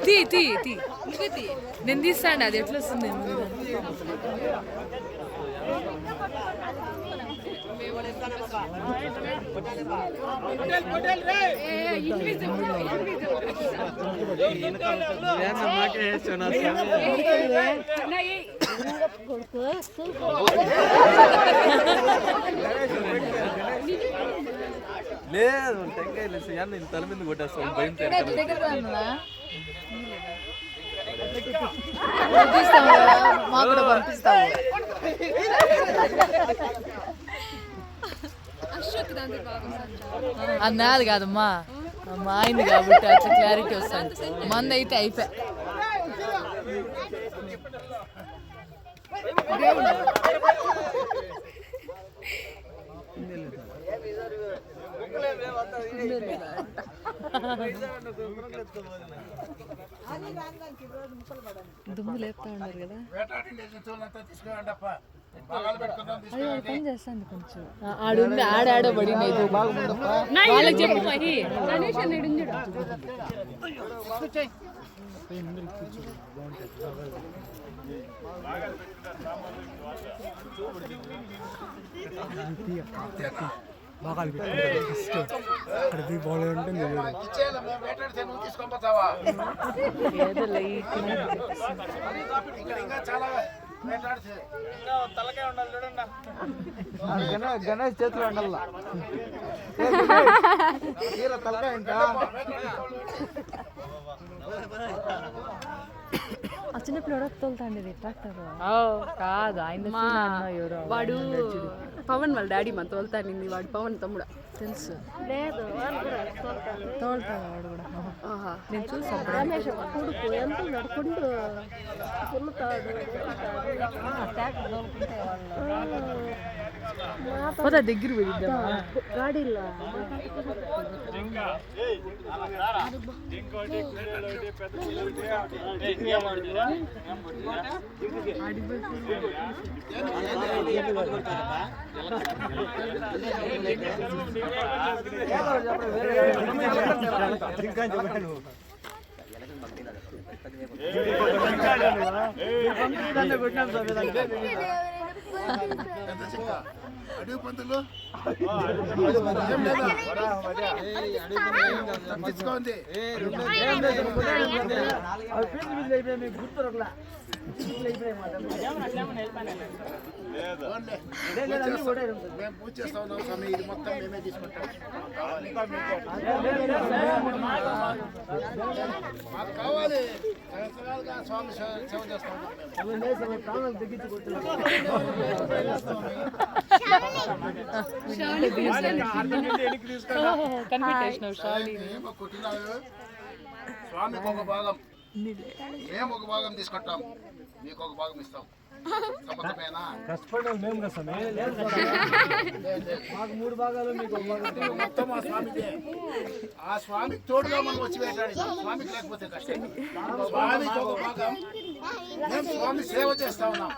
తీ తీ తీ నేను తీస్తాను. అది ఎట్లా వస్తుంది? లేదు టెంకాయ లేదు నేను తల మీద కొట్టేస్తాను భయం మాకు కూడా పంపిస్తావు. అది నాది కాదమ్మా, మా అయింది కాబట్టి అట్లా క్లారిటీ వస్తుంది. మంది అయితే అయిపోయా. దుమ్ము లేపుతా ఉన్నారు కదా. పని చేస్తాను కొంచెం. ఆడుంది ఆడాడో పడింది. వాళ్ళకి చెప్పు మహి. బాగాలు పెట్టుకుంటారు ఫస్ట్ అక్కడ దీపావళి ఉంటుంది. ఏదో లైట్ గణేష్ చేతులు ఉండాల తలకాయ చిన్నప్పుడు తోలుతాండి ట్రాక్టర్. కాదు ఆయన వాడు పవన్ వాళ్ళ డాడీ మన తోలుతానింది. వాడు పవన్ తమ్ముడు తెలుసు. లేదు తోలుతాడు వాడు కూడా. నేను చూసాను. కొడుకు ఎంత నడుకుంటూ పోతా దగ్గర పోయిద్దాం గాడీలో. అడుగు పంతులు తప్పించుకోండి. మేము పూజ చేస్తా ఉన్నాం స్వామి. ఇది మొత్తం మేమే తీసుకుంటాం. మాకు కావాలి స్వామి సేవ చేస్తా ఉన్నాం. స్వామికి ఒక భాగం, మేము ఒక భాగం తీసుకుంటాం, మీకు ఒక భాగం ఇస్తాం. కష్టపడే మేము కదా మాకు 3 భాగాలు మీకు మొత్తం ఆ స్వామిదే. ఆ స్వామికి తోడుగా మనం వచ్చి వేటాడి. స్వామికి లేకపోతే కష్టం. స్వామికి ఒక భాగం, మేము స్వామి సేవ చేస్తా ఉన్నాం.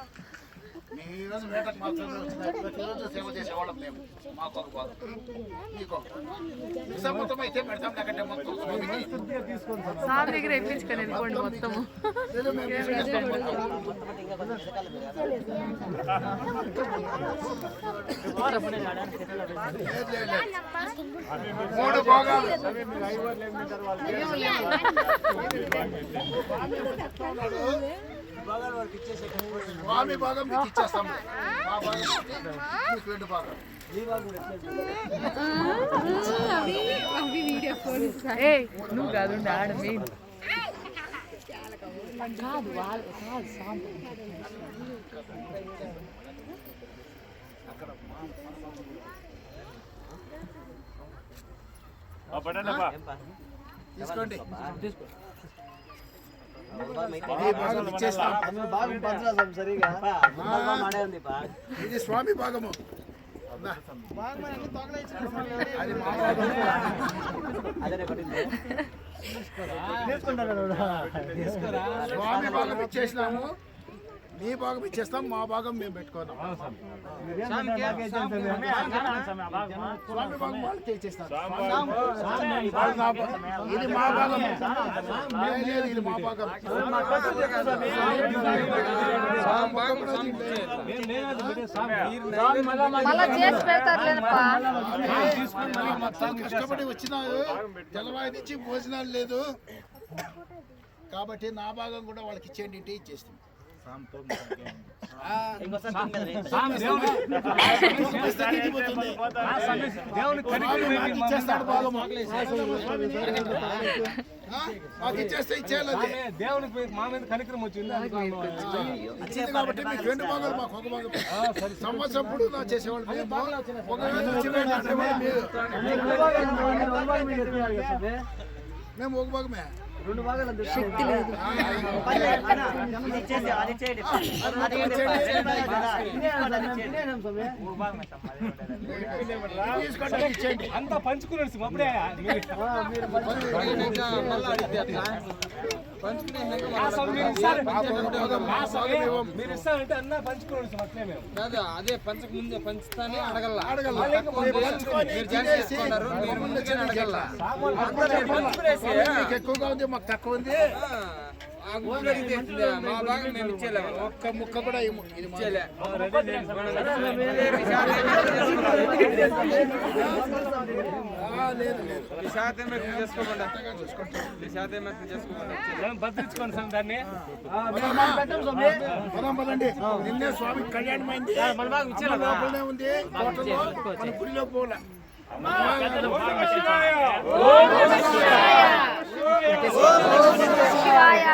ఈ రోజు వేటకు మాత్రమే వచ్చినాయి. ప్రతిరోజు సేవ చేసేవాళ్ళం మేము. మాకు ఒక భాగం, మీకు మొత్తం అయితే పెడతాం. లేకంటే మొత్తం సార్ దగ్గర ఇప్పించుకొని వెళ్ళిపోండి మొత్తము. 3 భాగాలు. స్వామి భాగం మీకు ఇచ్చేస్తాం. మా భాగం 2 భాగాలు. నువ్వు కాదు ఆడ మెయిన్ కాదు వాళ్ళు కాదు తీసుకోండి. ఇది స్వామి భాగము. స్వామి భాగం ఇచ్చేసినాము. మీ భాగం ఇచ్చేస్తాం, మా భాగం మేము పెట్టుకున్నాం. స్వామి భాగం వాళ్ళకే ఇచ్చేస్తాం. ఇది మా భాగం, లేదు ఇది మా భాగం. కష్టపడి వచ్చినారు, తెల్లవారి నుంచి భోజనాలు లేదు కాబట్టి నా భాగం కూడా వాళ్ళకి ఇచ్చేయండి అంటే ఇచ్చేస్తాం. ఇచ్చేస్తాడు భాగము, మాకు ఇచ్చేస్తే ఇచ్చేయాలి. కాబట్టి మీకు 2 భాగాలు, మాకు 1 భాగం. సంవత్సరం పొడుగునా చేసేవాళ్ళు మేము. ఒకవేళ మేము 1 భాగమే. శక్తి లేదు. అంతా పంచుకున్నాడు అప్పుడే మీరు ఇస్తారంటే అన్న పంచుకోండి అట్లే మేము అదే పంచక ముందే పంచుతానే అడగల ఎక్కువగా ఉంది, మాకు తక్కువ ఉంది. మా భాగం మేము ఇచ్చేలేము, ఒక్క ముక్క కూడా ఇచ్చేలే. లేదు లేదు, భద్రించుకోండి సార్ దాన్ని. పదండి, నిన్నే స్వామి కళ్యాణం అయింది, లోపలనే ఉంది, హోటల్లో మన గుడిలో పోలే. శివాయ